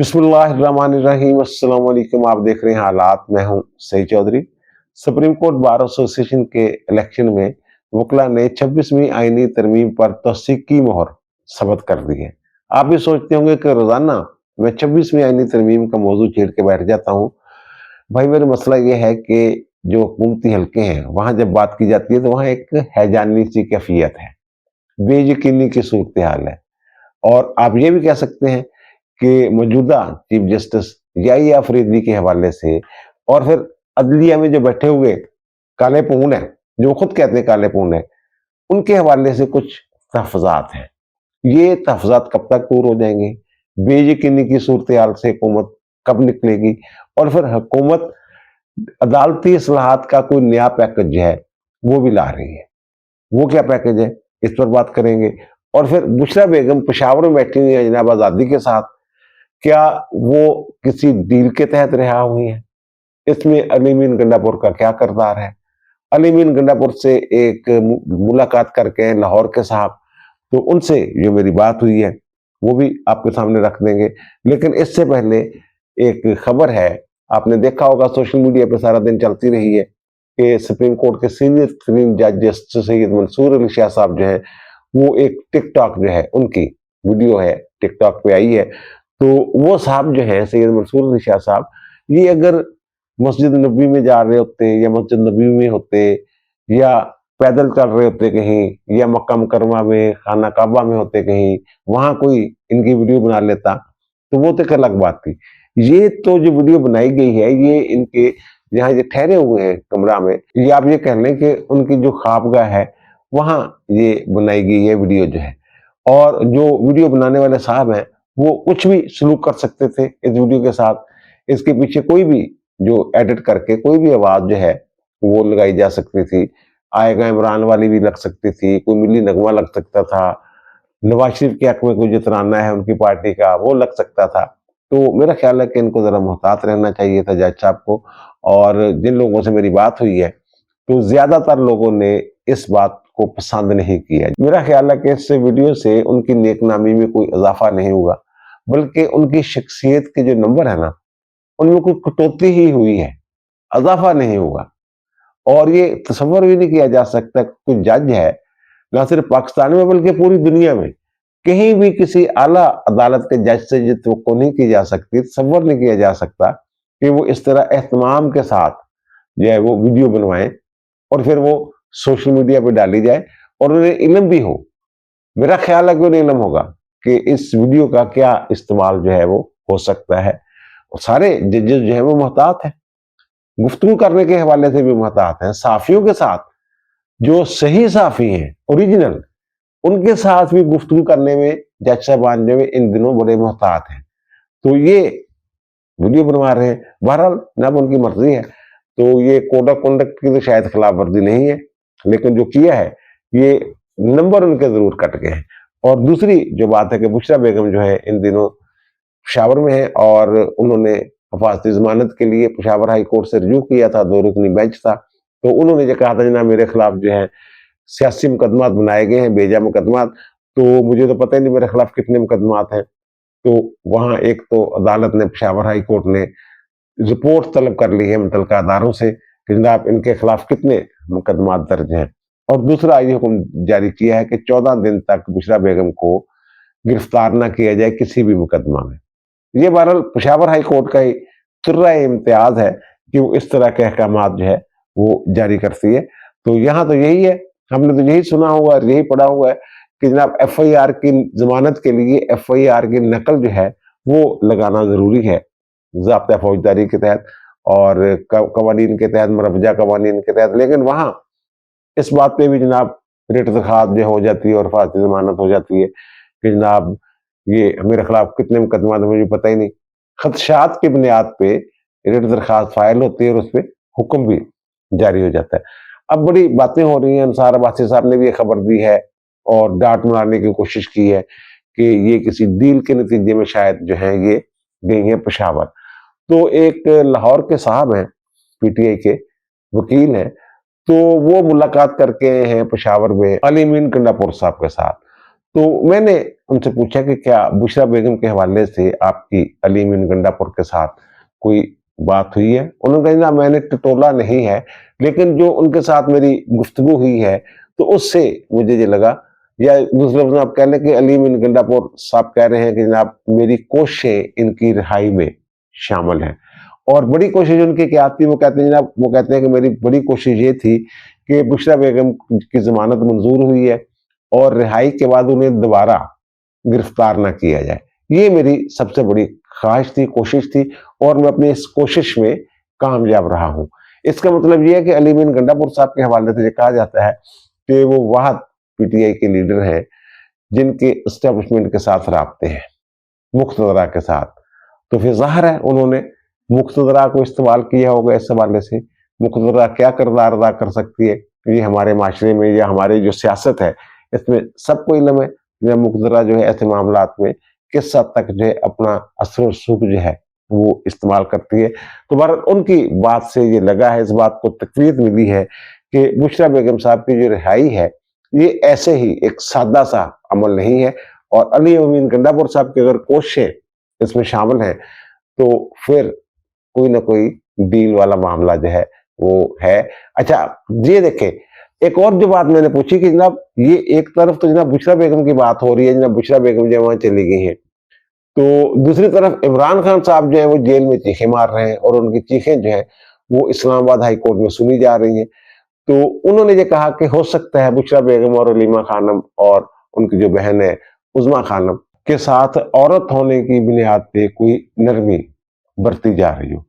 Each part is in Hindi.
बिस्मिल्लाहिर्रहमानिर्रहीम। अस्सलाम वालेकुम। आप देख रहे हैं हालात। मैं हूं Saeed Chaudhary. Supreme court bar association के इलेक्शन में वकला ने 26वीं आईनी तरमीम पर तौसीक की मोहर सबत कर दी है। आप भी सोचते होंगे कि रोजाना मैं 26वीं आईनी तरमीम का मौजू छेड़ के बैठ जाता हूँ। भाई मेरा मसला यह है कि जो हुकूमती हल्के हैं वहां जब बात की जाती है तो वहां एक हैजानी सी कैफियत है, बेयकीनी की सूरत हाल है। और आप ये भी कह सकते हैं कि मौजूदा चीफ जस्टिस याहिया अफरीदी के हवाले से और फिर अदलिया में जो बैठे हुए काले पून है, जो खुद कहते हैं काले पून है, उनके हवाले से कुछ तहफात हैं। ये तहफात कब तक दूर हो जाएंगे? बेयकीनी की सूरत हाल से हुकूमत कब निकलेगी? और फिर हुकूमत अदालती असलाहत का कोई नया पैकेज जो है वो भी ला रही है। वो क्या पैकेज है, इस पर बात करेंगे। और फिर बुशरा बेगम पेशावर में बैठी हुई है जनाब आज़ादी के साथ, क्या वो किसी डील के तहत रिहा हुई है? इसमें अलीमीन गंडापुर का क्या किरदार है? अलीमीन गंडापुर से एक मुलाकात करके लाहौर के साहब, तो उनसे जो मेरी बात हुई है वो भी आपके सामने रख देंगे। लेकिन इससे पहले एक खबर है, आपने देखा होगा सोशल मीडिया पे सारा दिन चलती रही है कि सुप्रीम कोर्ट के सीनियर तरीन जज जस्टिस सैयद मंसूर अली शाह साहब जो है वो एक टिकटॉक जो है उनकी वीडियो है टिकटॉक पे आई है। तो वो साहब जो है सैयद मंसूर अली शाह साहब, ये अगर मस्जिद नबी में जा रहे होते या मस्जिद नबी में होते या पैदल चल रहे होते कहीं या मक्का मुकरमा में खाना काबा में होते कहीं, वहां कोई इनकी वीडियो बना लेता तो वो तो एक अलग बात थी। ये तो जो वीडियो बनाई गई है ये इनके यहाँ ये ठहरे हुए हैं कमरा में, ये आप ये कह लें कि उनकी जो ख्वाबगाह है वहां ये बनाई गई है वीडियो जो है। और जो वीडियो बनाने वाले साहब हैं वो कुछ भी सलूक कर सकते थे इस वीडियो के साथ। इसके पीछे कोई भी जो एडिट करके कोई भी आवाज जो है वो लगाई जा सकती थी। आएगा इमरान वाली भी लग सकती थी, कोई मिली नगमा लग सकता था, नवाज शरीफ के हक में कोई जो तराना है उनकी पार्टी का वो लग सकता था। तो मेरा ख्याल है कि इनको जरा मोहतात रहना चाहिए था जज साहब को। और जिन लोगों से मेरी बात हुई है तो ज्यादातर लोगों ने इस बात को पसंद नहीं किया। मेरा ख्याल है कि इस वीडियो से उनकी नेकनामी में कोई इजाफा नहीं हुआ, बल्कि उनकी शख्सियत के जो नंबर है ना उनमें कोई कटौती ही हुई है, इजाफा नहीं हुआ। और ये तस्वर भी नहीं किया जा सकता कोई जज है ना सिर्फ पाकिस्तान में बल्कि पूरी दुनिया में कहीं भी किसी आला अदालत के जज से ये तो नहीं की जा सकती, तस्वर नहीं किया जा सकता कि वो इस तरह एहतमाम के साथ जो है वो वीडियो बनवाएं और फिर वो सोशल मीडिया पे डाली जाए और उन्हें इल्म भी हो। मेरा ख्याल है कि उन्हें इल्म होगा कि इस वीडियो का क्या इस्तेमाल जो है वो हो सकता है। और सारे जजेस जो है वो मोहतात हैं, गुफ्तगू करने के हवाले से भी मोहतात हैं। साफियों के साथ जो सही साफी हैं ओरिजिनल, उनके साथ भी गुफ्तगू करने में जज साहबान जो है इन दिनों बड़े मोहतात हैं। तो ये वीडियो बनवा रहे हैं, बहरहाल जब उनकी मर्जी है। तो ये कोड ऑफ कंडक्ट की तो शायद खिलाफ वर्जी नहीं है, लेकिन जो किया है ये नंबर उनके जरूर कट गए हैं। और दूसरी जो बात है कि बुशरा बेगम जो है इन दिनों पेशावर में है और उन्होंने हिफाजती जमानत के लिए पेशावर हाई कोर्ट से रिव्यू किया था, 2 रुकनी बेंच था। तो उन्होंने जो कहा था जना मेरे खिलाफ जो है सियासी मुकदमात बनाए गए हैं, बेजा मुकदमात। तो मुझे तो पता ही नहीं मेरे खिलाफ कितने मुकदमात हैं। तो वहां एक तो अदालत ने पेशावर हाई कोर्ट ने रिपोर्ट तलब कर ली है मुतलका अदारों से कि जनाब इनके खिलाफ कितने मुकदमात दर्ज हैं। और दूसरा ये हुक्म जारी किया है कि 14 दिन तक बुशरा बेगम को गिरफ्तार न किया जाए किसी भी मुकदमा में। ये बहरहाल पेशावर हाई कोर्ट का ही तुर्रा इम्तियाज है कि वो इस तरह के अहकाम जो है वो जारी करती है। तो यहाँ तो यही है, हमने तो यही सुना हुआ है, यही पढ़ा हुआ है कि जनाब एफआईआर की जमानत के लिए एफआईआर की नकल जो है वो लगाना जरूरी है ज़ाब्ता फौजदारी के तहत और कवानीन के तहत, मरवजा कवानीन के तहत। लेकिन वहां इस बात पे भी जनाब रिट दरखास्त जो हो जाती है और फांसी जमानत हो जाती है कि जनाब ये मेरे खिलाफ कितने मुकदमा मुझे पता ही नहीं। खदशात की बुनियाद पे रिट दरखास्त फाइल होती है और उस पर हुक्म भी जारी हो जाता है। अब बड़ी बातें हो रही हैं, अंसार अब्बासी साहब ने भी ये खबर दी है और डांट मारने की कोशिश की है कि ये किसी डील के नतीजे में शायद जो है ये गई है पेशावर। तो एक लाहौर के साहब हैं, पीटीआई के वकील हैं, तो वो मुलाकात करके हैं पेशावर में अलीमीन गंडापुर साहब के साथ। तो मैंने उनसे पूछा कि क्या बुशरा बेगम के हवाले से आपकी अली मीन गंडापुर के साथ कोई बात हुई है? उन्होंने कहा ना मैंने टटोला नहीं है, लेकिन जो उनके साथ मेरी गुफ्तगू हुई है, तो उससे मुझे ये लगा, या दूसरे लफ्ज़ में आप कह लें कि अली मीन गंडापुर साहब कह रहे हैं कि जनाब मेरी कोशिशें इनकी रिहाई में शामिल हैं। और बड़ी कोशिश उनकी क्या थी, वो कहते हैं जनाब, वो कहते हैं कि मेरी बड़ी कोशिश ये थी कि बुशरा बेगम की ज़मानत मंज़ूर हुई है और रिहाई के बाद उन्हें दोबारा गिरफ्तार ना किया जाए। ये मेरी सबसे बड़ी ख्वाहिश थी, कोशिश थी, और मैं अपनी इस कोशिश में कामयाब रहा हूँ। इसका मतलब ये है कि अली मीन गंडापुर साहब के हवाले से ये कहा जाता है कि वो वाहद पीटीआई के लीडर हैं जिनके एस्टेब्लिशमेंट के साथ राब्ते हैं, मुक़्तदरा के साथ। तो फिर ज़ाहिर है उन्होंने मुक़्तदरा को इस्तेमाल किया होगा इस हवाले से। मुक़्तदरा क्या किरदार अदा कर सकती है, ये हमारे माशरे में या हमारी जो सियासत है, इसमें सबको इल्म है। या मुक़्तदरा जो है ऐसे मामलात में किस हद तक जो है अपना असर और रसूख जो है वो इस्तेमाल करती है। तो बहरहाल उनकी बात से ये लगा है, इस बात को तक़वीत मिली है कि बुशरा बेगम साहब की जो रिहाई है, ये ऐसे ही एक सादा-सा अमल नहीं है, और अली अमीन गंडापुर साहब की अगर कोशिशें इसमें शामिल हैं, तो फिर कोई ना कोई डील वाला मामला जो है वो है। अच्छा, ये देखें, एक और जो बात मैंने पूछी कि जनाब ये एक तरफ तो जनाब बुशरा बेगम की बात हो रही है, जनाब बुशरा बेगम जो वहाँ चली गई हैं, तो दूसरी तरफ इमरान खान साहब जो है वो जेल में चीखें मार रहे हैं, और उनकी चीखें जो है वो इस्लामाबाद हाई कोर्ट में सुनी जा रही हैं। तो उन्होंने ये कहा कि हो सकता है बुशरा बेगम और अलीमा खानम और उनकी जो बहन है उज़्मा खानम के साथ औरत होने की बुनियाद पे कोई नरमी बरती जा रही हो।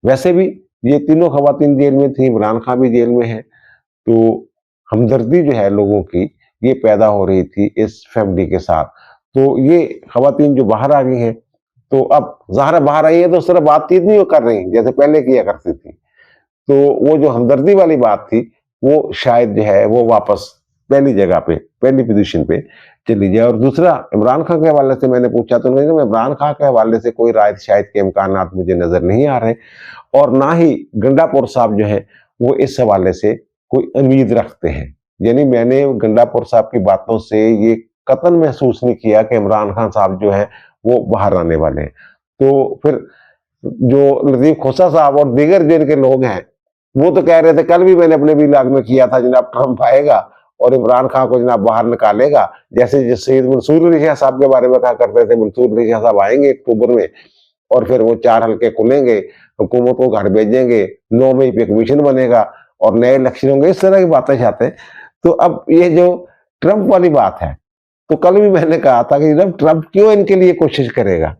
वैसे भी ये तीनों खवातीन जेल में थी, इमरान खान भी जेल में है, तो हमदर्दी जो है लोगों की ये पैदा हो रही थी इस फैमिली के साथ। तो ये खवातीन जो बाहर आ गई हैं, तो अब ज़ाहिर है बाहर आई है तो उस तरह बातचीत नहीं वो कर रही जैसे पहले किया करती थी। तो वो जो हमदर्दी वाली बात थी, वो शायद जो है वो वापस पहली जगह पे, पहली पोज़ीशन पे चली जाए। और दूसरा इमरान खान के हवाले से मैंने पूछा तो उन्होंने कहा इमरान खान के हवाले से कोई रायत-शायत के इम्कानात मुझे नज़र नहीं आ रहे, और ना ही गंडापुर साहब जो हैं, वो इस हवाले से कोई उम्मीद रखते हैं। यानी मैंने गंडापुर साहब की बातों से ये कतई महसूस नहीं किया कि इमरान खान साहब जो हैं, वो बाहर आने वाले हैं। तो फिर जो नज़ीर खोसा साहब और दीगर जो इनके लोग हैं, वो तो कह रहे थे, कल भी मैंने अपने व्लॉग में किया था, जनाब ट्रंप आएगा और इमरान खान को जनाब बाहर निकालेगा। जैसे जिस सैयद मंसूर अली शाह साहब के बारे में कहा करते थे, मंसूर अली शाह साहब आएंगे अक्टूबर में और फिर वो 4 हल्के खुलेंगे, हुकूमत को घर भेजेंगे, 9 मई पे कमीशन बनेगा और नए इलेक्शन होंगे, इस तरह की बातें चाहते हैं। तो अब ये जो ट्रंप वाली बात है, तो कल भी मैंने कहा था कि जनाब ट्रंप क्यों इनके लिए कोशिश करेगा?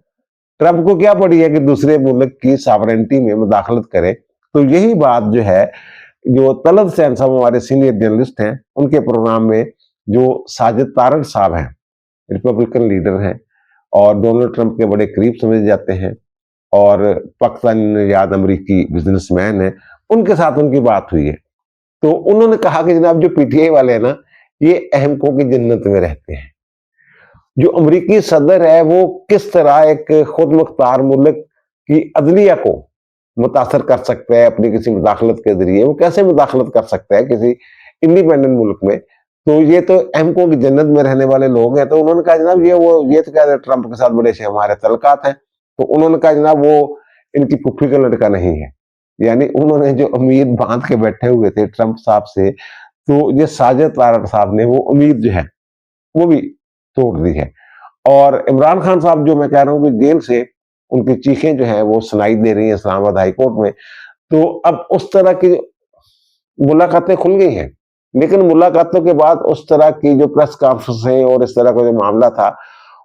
ट्रंप को क्या पड़ी है कि दूसरे मुल्क की सॉवरेनिटी में मुदाखलत करे? तो यही बात जो है, जो तलत हुसैन साहब हमारे सीनियर जर्नलिस्ट हैं, उनके प्रोग्राम में जो साजिद तारड़ साहब हैं, रिपब्लिकन लीडर हैं और डोनाल्ड ट्रंप के बड़े करीब समझे जाते हैं और पाकिस्तानी नजाद अमरीकी बिजनेसमैन हैं, उनके साथ उनकी बात हुई है। तो उन्होंने कहा कि जनाब जो पीटीआई वाले हैं ना, ये अहमकों की जन्नत में रहते हैं। जो अमरीकी सदर है वो किस तरह एक खुद मुख्तार मुल्क की अदलिया को मुतासर कर सकता है अपनी किसी मुदाखलत के जरिए, वो कैसे मुदाखलत कर सकता है किसी इंडिपेंडेंट मुल्क में? तो ये तो अहमकों की जन्नत में रहने वाले लोग हैं। तो उन्होंने कहा जनाब ये तो कह रहे ट्रंप के साथ बड़े से हमारे तल्लुकात हैं। तो उन्होंने कहा जनाब वो इनकी फूफी का लड़का नहीं है। यानी उन्होंने जो उम्मीद बांध के बैठे हुए थे ट्रंप साहब से, तो ये साजिद तारड़ साहब ने वो उम्मीद जो है वो भी तोड़ दी है। और इमरान खान साहब जो मैं कह रहा हूँ कि जेल से उनकी चीखें जो हैं वो सुनाई दे रही हैं इस्लामाबाद हाई कोर्ट में। तो अब उस तरह की मुलाकातें खुल गई हैं, लेकिन मुलाकातों के बाद उस तरह की जो प्रेस कॉन्फ्रेंसें और इस तरह का जो मामला था,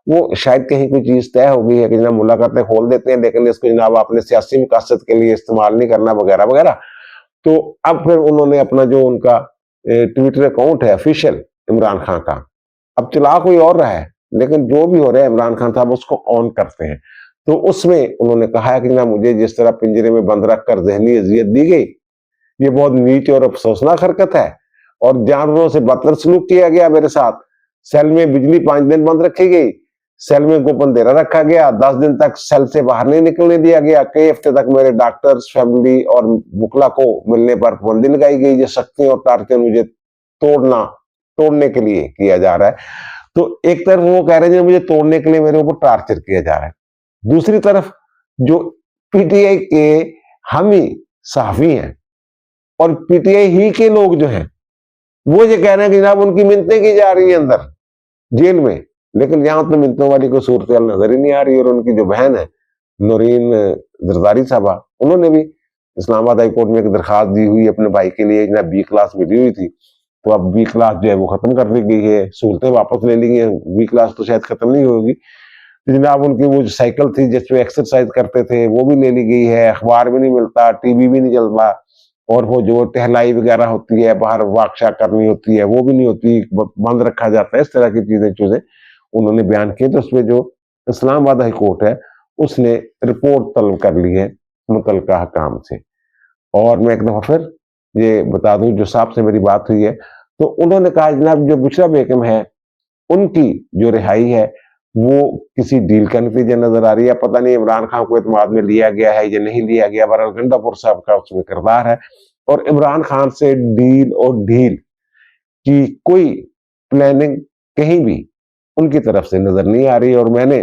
वो शायद कहीं कोई चीज़ तय हो गई है कि जनाब मुलाकातें खोल देते हैं, लेकिन इसको जनाब आपने सियासी मकासद के लिए इस्तेमाल नहीं करना वगैरह-वगैरह। तो अब फिर उन्होंने अपना जो उनका ट्विटर अकाउंट है ऑफिशियल इमरान खान का, अब चला कोई और रहा है, लेकिन जो भी हो रहा है इमरान खान साहब उसको ऑन करते हैं। तो उसमें उन्होंने कहा है कि ना मुझे जिस तरह पिंजरे में बंद रखकर ज़हनी अज़ियत दी गई, ये बहुत नीच और अफ़सोसनाक हरकत है और जानवरों से बदतर सलूक किया गया मेरे साथ। सेल में बिजली 5 दिन बंद रखी गई, सेल में गोपन अंधेरा रखा गया, 10 दिन तक सेल से बाहर नहीं निकलने दिया गया, कई हफ्ते तक मेरे डॉक्टर्स, फैमिली और वुकला को मिलने पर पाबंदी लगाई गई। ये सख्ती और टार्चर मुझे तोड़ने के लिए किया जा रहा है। तो एक तरफ वो कह रहे हैं मुझे तोड़ने के लिए मेरे ऊपर टॉर्चर किया जा रहा है, दूसरी तरफ जो पीटीआई के हामी सहाफी हैं और पीटीआई ही के लोग जो हैं वो ये कह रहे हैं कि जनाब उनकी मिन्नतें की जा रही हैं अंदर जेल में, लेकिन यहां तो मिन्नतों वाली कोई सूरत नजर ही नहीं आ रही। और उनकी जो बहन है नूरीन जरदारी साहबा, उन्होंने भी इस्लामाबाद हाई कोर्ट में एक दरखास्त दी हुई अपने भाई के लिए, जनाब बी क्लास मिली हुई थी, तो अब बी क्लास जो है वो खत्म कर दी गई है, सहूलतें वापस ले ली गई, बी क्लास तो शायद खत्म नहीं होगी। तो जनाब उनकी वो जो साइकिल थी जिसमें एक्सरसाइज करते थे वो भी ले ली गई है, अखबार भी नहीं मिलता, टीवी भी नहीं चलता, और वो जो टहलाई वगैरह होती है, बाहर वाकशा करनी होती है, वो भी नहीं होती, बंद रखा जाता है। इस तरह की चीजें उन्होंने बयान किए। तो उसमें जो इस्लामाबाद हाई कोर्ट है उसने रिपोर्ट तलब कर ली है मुतलका हकाम से। और मैं एक दफा फिर ये बता दूं, जो साहब से मेरी बात हुई है तो उन्होंने कहा जनाब जो बुशरा बेगम है उनकी जो रिहाई है वो किसी डील का नतीजा नजर आ रही है। पता नहीं इमरान खान को एतमाद में लिया गया है या नहीं लिया गया, बहरहाल गंडापुर साहब का उसमें किरदार है, और इमरान खान से डील और ढील की कोई प्लानिंग कहीं भी उनकी तरफ से नजर नहीं आ रही। और मैंने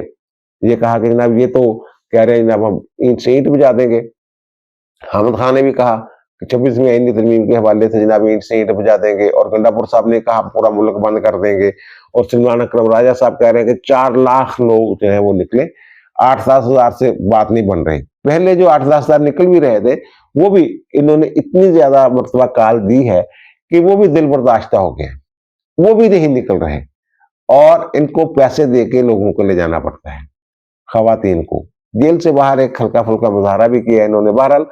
ये कहा कि जनाब ये तो कह रहे हैं जनाब हम ईंट से ईंट बजा देंगे। हामिद खान ने भी कहा कि 26वीं आईनी तरमीम के हवाले से जनाब ईंट से ईंट बजा देंगे, और गंडापुर साहब ने कहा पूरा मुल्क बंद कर देंगे, और सलमान अकरम राजा साहब कह रहे हैं कि 4 लाख लोग जो है वो निकले, 8-10 हजार से बात नहीं बन रही। पहले जो 8-10 हजार निकल भी रहे थे वो भी इन्होंने इतनी ज्यादा मरतबा काल दी है कि वो भी दिल बर्दाश्ता हो गए, वो भी नहीं निकल रहे, और इनको पैसे दे के लोगों को ले जाना पड़ता है। खवातीन को जेल से बाहर एक हल्का फुल्का मुजाहरा भी किया इन्होंने। बहरहाल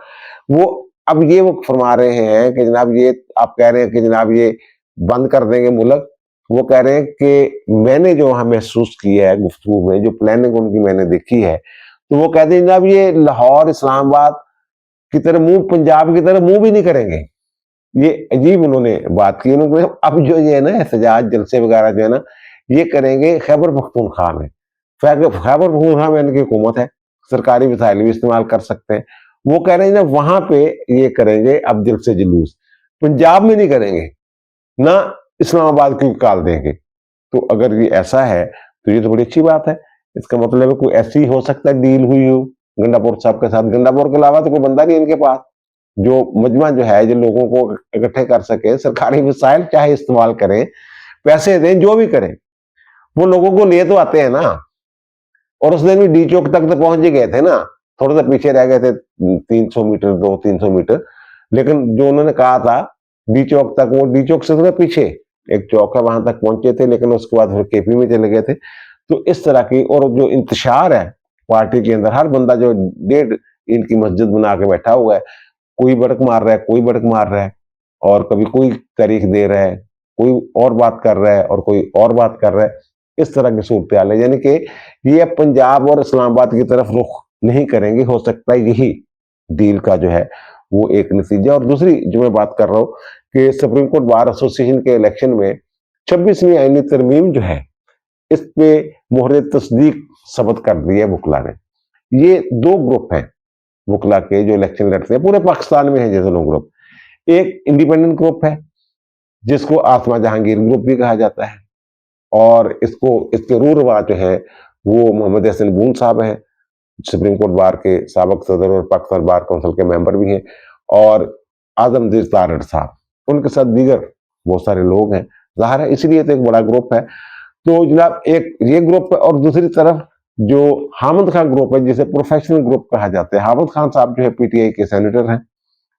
वो अब ये वो फरमा रहे हैं कि जनाब ये आप कह रहे हैं कि जनाब ये बंद कर देंगे मुल्क, वो कह रहे हैं कि मैंने जो वहां महसूस किया है गुफ्तगू में, जो प्लानिंग उनकी मैंने देखी है, तो वो कहते हैं जनाब ये लाहौर इस्लामाबाद की तरह मुंह, पंजाब की तरह मुंह भी नहीं करेंगे। ये अजीब उन्होंने बात की। उन्होंने अब जो ये है ना एहतजाज जलसे वगैरह जो है ना ये करेंगे खैबर पख्तूनख्वा में। खैबर पख्तूनख्वा में इनकी हुकूमत है, सरकारी वसाइल भी इस्तेमाल कर सकते हैं। वो कह रहे हैं ना वहां पे ये करेंगे अब दिल से जुलूस, पंजाब में नहीं करेंगे, ना इस्लामाबाद की काल देंगे। तो अगर ये ऐसा है तो ये तो बड़ी अच्छी बात है। इसका मतलब है कोई ऐसी हो सकता है डील हुई हो गंडापुर साहब के साथ। गंडापुर के अलावा तो कोई बंदा नहीं इनके पास जो मजमा जो है जो लोगों को इकट्ठे कर सके, सरकारी वसाइल चाहे इस्तेमाल करें, पैसे दें, जो भी करें, वो लोगों को ले तो आते हैं ना। और उस दिन भी डी चौक तक तो पहुंच ही गए थे ना, थोड़ा सा पीछे रह गए थे 300 मीटर 200-300 मीटर, लेकिन जो उन्होंने कहा था डी चौक तक, वो डी चौक से थोड़ा पीछे एक चौक है वहां तक पहुंचे थे, लेकिन उसके बाद फिर केपी में चले गए थे। तो इस तरह की, और जो इंतशार है पार्टी के अंदर, हर बंदा जो 1.5 ईंट की मस्जिद बना के बैठा हुआ है, कोई बड़क मार रहा है, कोई बड़क मार रहा है, और कभी कोई तारीख दे रहा है, कोई और बात कर रहा है और कोई और बात कर रहा है। इस तरह की सूरत हाल है, यानी कि ये पंजाब और इस्लामाबाद की तरफ रुख नहीं करेंगे। हो सकता है यही डील का जो है वो एक नतीजा। और दूसरी जो मैं बात कर रहा हूं कि सुप्रीम कोर्ट बार एसोसिएशन के इलेक्शन में 26वीं आईनी तरमीम जो है इस पे मोहर तस्दीक सबत कर दी है वकला ने। ये 2 ग्रुप हैं वकला के जो इलेक्शन लड़ते हैं, पूरे पाकिस्तान में है जैसे 2 ग्रुप। एक इंडिपेंडेंट ग्रुप है जिसको आसमा जहांगीर ग्रुप भी कहा जाता है, और इसके रूरवा जो है वो मोहम्मद हसन बून साहब है, सुप्रीम कोर्ट बार के साबिक सदर और पाकिस्तान बार काउंसिल के मेंबर भी हैं, और आजमदीर तारड़ साहब, उनके साथ दीगर बहुत सारे लोग हैं। जाहिर है इसलिए तो एक बड़ा ग्रुप है। तो जनाब एक ये ग्रुप है, और दूसरी तरफ जो हामिद खान ग्रुप है जिसे प्रोफेशनल ग्रुप कहा जाता है। हामिद खान साहब जो है पीटीआई के सेनेटर हैं,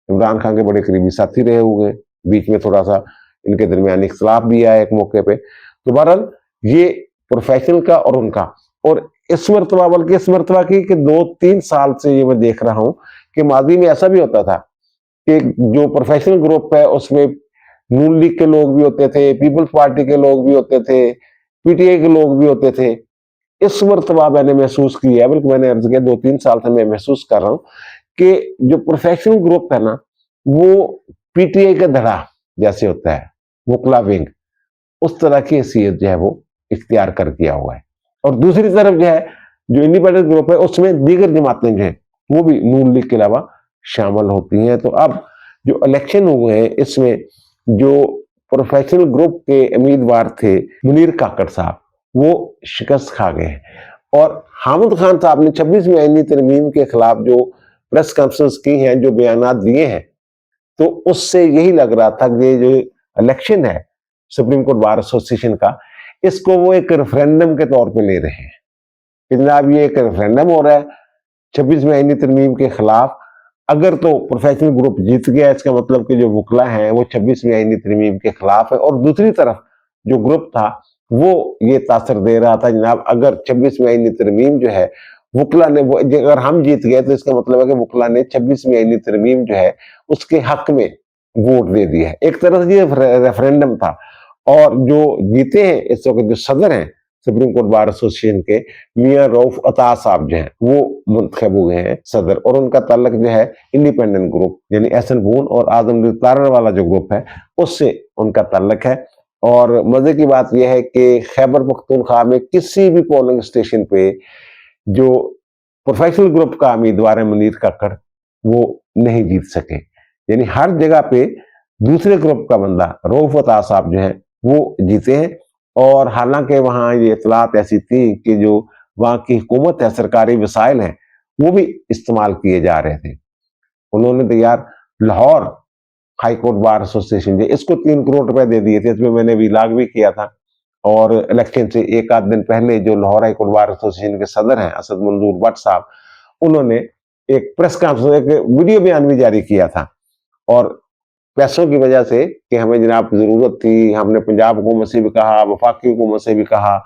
इमरान खान के बड़े करीबी साथी रहे हुए, बीच में थोड़ा सा इनके दरमियान इख्तलाफ भी आया एक मौके पे। तो बहरहाल ये प्रोफेशनल का और उनका, और इस मरतबा, बल्कि इस मरतबा की कि 2-3 साल से ये मैं देख रहा हूं कि माजी में ऐसा भी होता था कि जो प्रोफेशनल ग्रुप है उसमें नून लीग के लोग भी होते थे, पीपल्स पार्टी के लोग भी होते थे, पीटीआई के लोग भी होते थे। इस मरतबा मैंने महसूस किया, बल्कि मैंने अर्ज किया 2-3 साल से मैं महसूस कर रहा हूं कि जो प्रोफेशनल ग्रुप है ना वो पीटीआई का धड़ा जैसे होता है, वकला विंग, उस तरह की हैसियत जो है वो इख्तियार कर किया हुआ है। और दूसरी तरफ जो है जो इंडिपेंडेंट ग्रुप है उसमें दीगर जमातें जो है वो भी नून लीग के अलावा शामिल होती हैं। तो अब जो इलेक्शन हुए हैं इसमें जो प्रोफेशनल ग्रुप के उम्मीदवार थे मुनीर काकड़ साहब, वो शिकस्त खा गए हैं। और हामिद खान साहब ने 26वीं आईनी तरमीम के खिलाफ जो प्रेस कॉन्फ्रेंस की हैं, जो बयानात दिए हैं, तो उससे यही लग रहा था कि ये जो इलेक्शन है सुप्रीम कोर्ट बार एसोसिएशन का, इसको वो एक रेफरेंडम के तौर पे ले रहे हैं कि जनाब ये एक रेफरेंडम हो रहा है 26वीं आईनी तरमीम के खिलाफ। अगर तो प्रोफेशनल ग्रुप जीत गया, इसका मतलब कि जो वकला हैं वो 26वीं आईनी तरमीम के खिलाफ है, और दूसरी तरफ जो ग्रुप था वो ये तासर दे रहा था जनाब अगर 26वीं आईनी तरमीम जो है वकला ने वो, अगर हम जीत गए तो इसका मतलब है कि वकला ने 26वीं आईनी तरमीम जो है उसके हक में वोट दे दिया है। एक तरह से ये रेफरेंडम था। और जो जीते हैं इस वक्त जो सदर हैं सुप्रीम कोर्ट बार एसोसिएशन के, मियां रऊफ अता साहब जो हैं वो मुंतखब हुए हैं सदर, और उनका ताल्लुक जो है इंडिपेंडेंट ग्रुप यानी एहसन बून और आजम तारण वाला जो ग्रुप है उससे उनका ताल्लुक है। और मजे की बात यह है कि खैबर पख्तूनख्वा में किसी भी पोलिंग स्टेशन पे जो प्रोफेशनल ग्रुप का उम्मीदवार है मुनीर काकड़, वो नहीं जीत सके। यानी हर जगह पे दूसरे ग्रुप का बंदा रऊफ अता साहब जो है वो जीते हैं। और हालांकि वहां ये इतलात ऐसी थी कि जो वहां की हुकूमत है, सरकारी वसाइल हैं, वो भी इस्तेमाल किए जा रहे थे। उन्होंने तो यार Lahore high court bar association जो इसको 3 करोड़ रुपए दे दिए थे, इसमें मैंने विलाग भी किया था। और इलेक्शन से एक आध दिन पहले जो Lahore high court bar association के सदर हैं असद मंजूर भट्ट साहब, उन्होंने एक प्रेस कॉन्फ्रेंस, एक वीडियो बयान भी जारी किया था। और पैसों की वजह से कि हमें जनाब जरूरत थी, हमने पंजाब हुकूमत से भी कहा, वफाकी हुकूमत से भी कहा,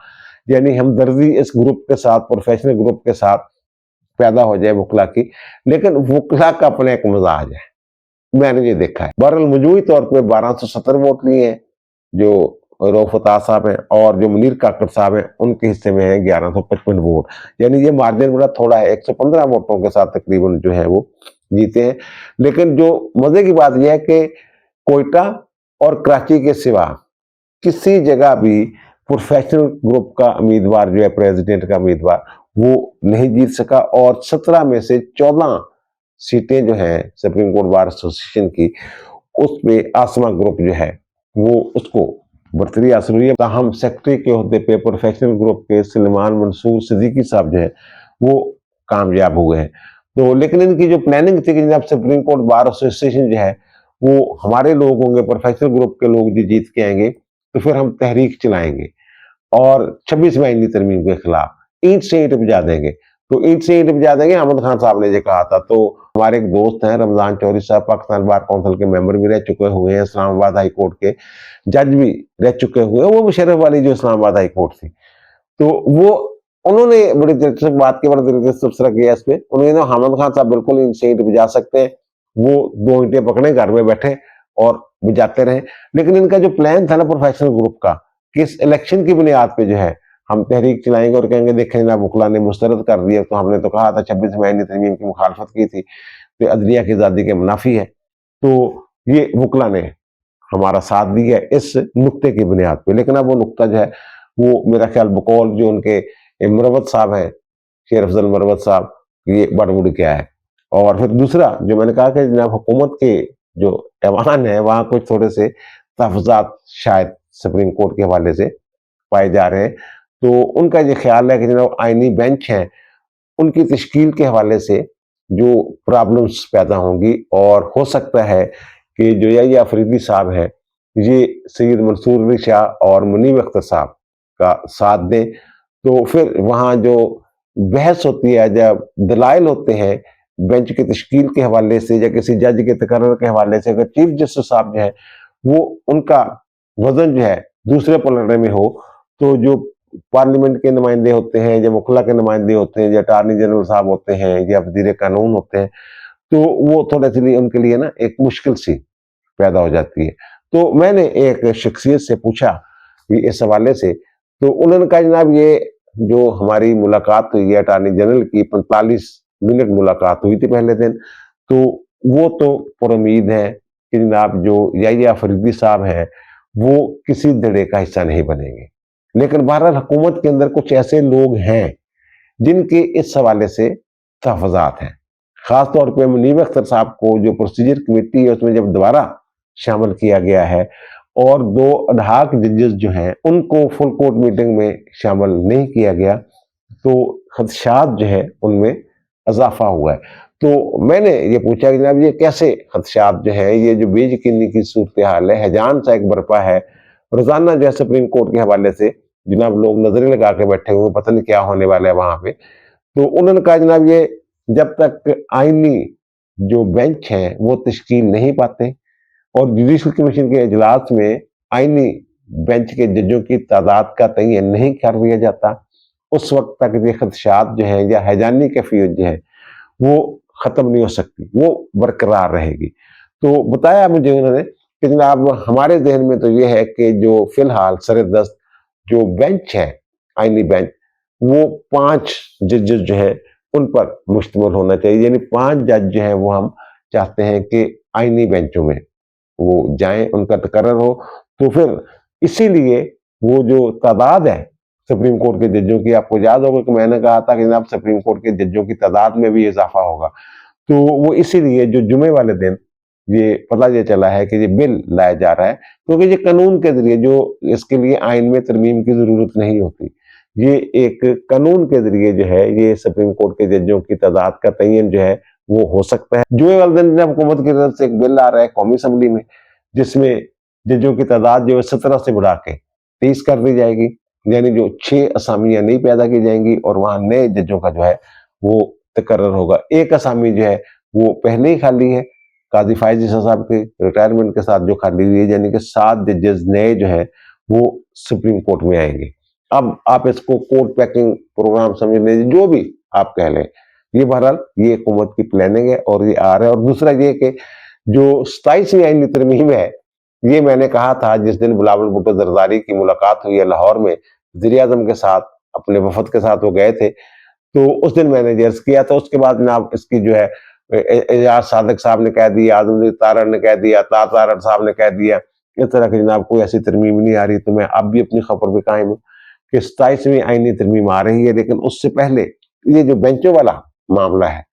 यानी हमदर्दी इस ग्रुप के साथ, प्रोफेशनल ग्रुप के साथ पैदा हो जाए वकला की। लेकिन वकला का अपना एक मिजाज है, मैंने ये देखा है। बहरहाल मजमूई तौर पे 1270 वोट लिए हैं जो रऊफ अता साहब हैं, और जो मुनीर काकड़ साहब हैं उनके हिस्से में है 1155 वोट। यानी ये मार्जिन बड़ा थोड़ा है, 115 वोटों के साथ तकरीबन जो है वो जीते हैं। लेकिन जो मजे की बात यह है कि कोयटा और कराची के सिवा किसी जगह भी प्रोफेशनल ग्रुप का उम्मीदवार जो है, प्रेसिडेंट का उम्मीदवार, वो नहीं जीत सका। और 17 में से 14 सीटें जो हैं सुप्रीम कोर्ट बार एसोसिएशन की, उसमें आसमा ग्रुप जो है वो उसको बरतरी हासिल हुई है। ताहम सेक्रेटरी के ओहदे पे प्रोफेशनल ग्रुप के सलमान मंसूर सिद्दीकी साहब जो है वो कामयाब हो गए हैं। तो लेकिन इनकी जो प्लानिंग थी कि जनाब सुप्रीम कोर्ट बार एसोसिएशन जो है वो हमारे लोग होंगे, प्रोफेशनल ग्रुप के लोग जो जीत के आएंगे, तो फिर हम तहरीक चलाएंगे और 26वीं आईनी तरमीम के खिलाफ ईंट से ईंट बजा देंगे। तो ईंट से ईंट बजा देंगे, अहमद खान साहब ने ये कहा था। तो हमारे एक दोस्त हैं रमजान चौधरी साहब, पाकिस्तान बार काउंसिल के मेंबर भी रह चुके हुए हैं, इस्लामाबाद हाई कोर्ट के जज भी रह चुके हुए हैं, वो मुशर्रफ वाली जो इस्लामाबाद हाई कोर्ट थी, तो वो उन्होंने बड़ी दिलचस्प बात की, बड़ा दिलचस्प तबसरा किया इस पे। उन्होंने हामिद खान साहब बिल्कुल ईंट से ईंट बजा सकते हैं, वो 2 ईंटें पकड़े घर में बैठे और बजाते रहे। लेकिन इनका जो प्लान था ना प्रोफेशनल ग्रुप का, कि इस इलेक्शन की बुनियाद पे जो है हम तहरीक चलाएंगे और कहेंगे देखें ना वकला ने मुस्तरद कर दिया, तो हमने तो कहा था 26वीं आईनी तरमीम की मुखालफत की थी, तो अदलिया की आजादी के मुनाफी है। तो ये वकला ने हमारा साथ दिया इस नुक्ते की बुनियाद पे। लेकिन अब वो नुक्ता जो है वो मेरा ख्याल बकौल जो उनके मरवत साहब है, शेर अफजल मरवत साहब, ये बड़मुड़ क्या है। और फिर दूसरा जो मैंने कहा कि जनाब हुकूमत के जो ऐवान है वहां कुछ थोड़े से तहफात शायद सुप्रीम कोर्ट के हवाले से पाए जा रहे हैं। तो उनका ये ख्याल है कि जनाब आईनी बेंच हैं उनकी तश्कील के हवाले से जो प्रॉब्लम्स पैदा होंगी, और हो सकता है कि जो या अफरीदी साहब हैं ये सैयद मंसूर अली शाह और मुनीब अख्तर साहब का साथ दें। तो फिर वहाँ जो बहस होती है, जब दलाइल होते हैं बेंच की तश्कील के हवाले से या किसी जज के तकर्रर के हवाले से, अगर चीफ जस्टिस साहब जो है वो उनका वजन जो है दूसरे पलड़े में हो, तो जो पार्लियामेंट के नुमाइंदे होते हैं, या वकला के नुमाइंदे होते हैं, या अटार्नी जनरल साहब होते हैं, या वजीर कानून होते हैं, तो वो थोड़ा सी उनके लिए ना एक मुश्किल सी पैदा हो जाती है। तो मैंने एक शख्सियत से पूछा कि इस हवाले से, तो उन्होंने कहा जनाब ये जो हमारी मुलाकात हुई है अटार्नी जनरल की, 45 मिनट मुलाकात हुई थी पहले दिन, तो वो तो पर उम्मीद है कि जनाब जो या फरीदी साहब है वो किसी धड़े का हिस्सा नहीं बनेंगे। लेकिन बहरहाल हुकूमत के अंदर कुछ ऐसे लोग हैं जिनके इस हवाले से तहफ़्फ़ुज़ात हैं। खासतौर पर मुनीब अख्तर साहब को जो प्रोसीजर कमेटी है उसमें जब दोबारा शामिल किया गया है, और 2 अडहाक जजेस जो हैं उनको फुल कोर्ट मीटिंग में शामिल नहीं किया गया, तो खदशात जो है उनमें इजाफा हुआ है। तो मैंने ये पूछा कि जनाब ये कैसे खदशात जो है, ये जो बेयकीनी की सूरत हाल है, हैजान सा एक बरपा है, रोजाना जो है सुप्रीम कोर्ट के हवाले से जनाब लोग नजरें लगा के बैठे हुए, पता नहीं क्या होने वाला है वहां पे। तो उन्होंने कहा जनाब ये जब तक आईनी जो बेंच है वो तश्कील नहीं पाते और जुडिशल कमीशन के इजलास में आईनी बेंच के जजों की तादाद का तयन नहीं कर दिया जाता, उस वक्त तक ये खदशात जो है या हैजानी कैफियत जो है वो खत्म नहीं हो सकती, वो बरकरार रहेगी। तो बताया मुझे उन्होंने कि जनाब हमारे जहन में तो ये है कि जो फिलहाल सरेदस्त जो बेंच है, आईनी बेंच, वो 5 जजेस जो है उन पर मुश्तमिल होना चाहिए, यानी 5 जज जो है वो हम चाहते हैं कि आईनी बेंचों में वो जाएं, उनका तकर्रर हो। तो फिर इसीलिए वो जो तादाद है सुप्रीम कोर्ट के जजों की, आपको याद होगा कि मैंने कहा था कि जनाब सुप्रीम कोर्ट के जजों की तादाद में भी इजाफा होगा। तो वो इसीलिए जो जुमे वाले दिन ये पता ये चला है कि ये बिल लाया जा रहा है, क्योंकि ये कानून के जरिए, जो इसके लिए आइन में तरमीम की जरूरत नहीं होती, ये एक कानून के जरिए जो है ये सुप्रीम कोर्ट के जजों की तादाद का तयन जो है वो हो सकता है। जुमे वाले दिन जब हुकूमत की तरफ से एक बिल आ रहा है कौमी असम्बली में, जिसमें जजों की तादाद जो है 17 से बढ़ा के 23 कर दी जाएगी, यानी जो 6 असामियां नहीं पैदा की जाएंगी और वहां नए जजों का जो है वो तकर्रर होगा। एक असामी जो है वो पहले ही खाली है, काजी फायज ईसा साहब के रिटायरमेंट के साथ जो खाली हुई है, यानी कि 7 जजेस नए जो है वो सुप्रीम कोर्ट में आएंगे। अब आप इसको कोर्ट पैकिंग प्रोग्राम समझ लीजिए, जो भी आप कह लें, ये बहरहाल ये हुकूमत की प्लानिंग है और ये आ रहा है। और दूसरा ये कि जो 27वीं आईनी तरमीम है, ये मैंने कहा था जिस दिन बिलावल भुट्टो जरदारी की मुलाकात हुई है लाहौर में वज़ीर आज़म के साथ, अपने वफद के साथ वो गए थे, तो उस दिन मैंने ये अर्ज किया था। उसके बाद जनाब इसकी जो है एजाज सादिक साहब ने कह दिया, आजमदीन तारड़ ने कह दिया, तारड़ साहब ने कह दिया, इस तरह की जनाब कोई ऐसी तरमीम नहीं आ रही। तो मैं अब भी अपनी खबर पे कायम हूँ कि 27वीं आईनी तरमीम आ रही है, लेकिन उससे पहले ये जो बेंचों वाला मामला है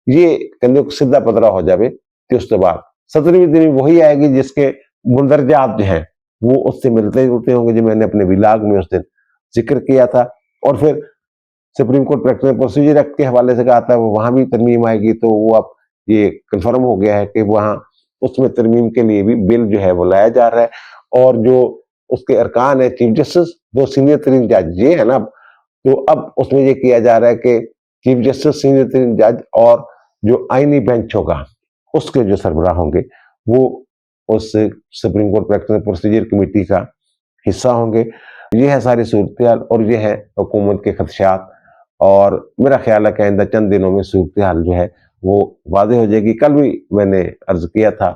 ये कहने को सीधा पदरा हो जाए कि उसके बाद 17वीं तरमीम वही आएगी जिसके मुंदरजात जो हैं वो उससे मिलते जुलते होंगे, जो मैंने अपने विलाग में उस दिन जिक्र किया था। और फिर supreme court practical procedure act के हवाले से कहा था वो वहां भी तरमीम आएगी, तो वो अब ये कंफर्म हो गया है कि वहां उसमें तरमीम के लिए भी बिल जो है वो लाया जा रहा है। और जो उसके अरकान है, चीफ जस्टिस, 2 सीनियर तरीन जज ये है ना, तो अब उसमें ये किया जा रहा है कि चीफ जस्टिस, सीनियर तरीन जज और जो आईनी बेंच होगा उसके जो सरबराह होंगे वो उस supreme court practical procedure committee का हिस्सा होंगे। ये है सारी सूरत और ये है हुकूमत के खदशात। और मेरा ख्याल है कि आइंदा चंद दिनों में सूरत हाल जो है वो वाज़ेह हो जाएगी। कल भी मैंने अर्ज किया था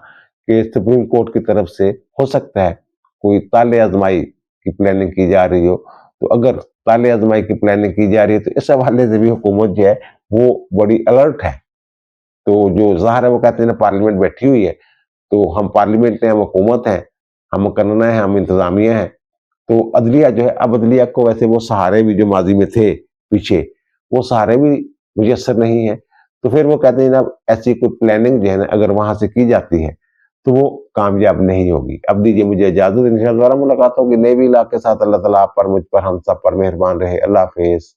कि सुप्रीम कोर्ट की तरफ से हो सकता है कोई ताले आजमाई की प्लानिंग की जा रही हो, तो अगर ताले आजमाई की प्लानिंग की जा रही है तो इस हवाले से भी हुकूमत जो है वो बड़ी अलर्ट है। तो जो ज़ाहिर है वो कहते हैं ना पार्लियामेंट बैठी हुई है, तो हम पार्लियामेंट हैं, हम हुकूमत हैं, हम करना है, हम इंतजामिया हैं। तो अदलिया जो है, अब अदलिया को वैसे वो सहारे भी जो माजी में थे पीछे, वो सहारे भी मुयसर नहीं है। तो फिर वो कहते हैं ना ऐसी कोई प्लानिंग जो है ना अगर वहां से की जाती है तो वो कामयाब नहीं होगी। अब दीजिए मुझे इजाजत, इंशाअल्लाह दोबारा मुलाकात होगी नए भी इलाके के साथ। अल्लाह ताला आप पर, मुझ पर, हम सब पर मेहरबान रहे। अल्लाह हाफिज।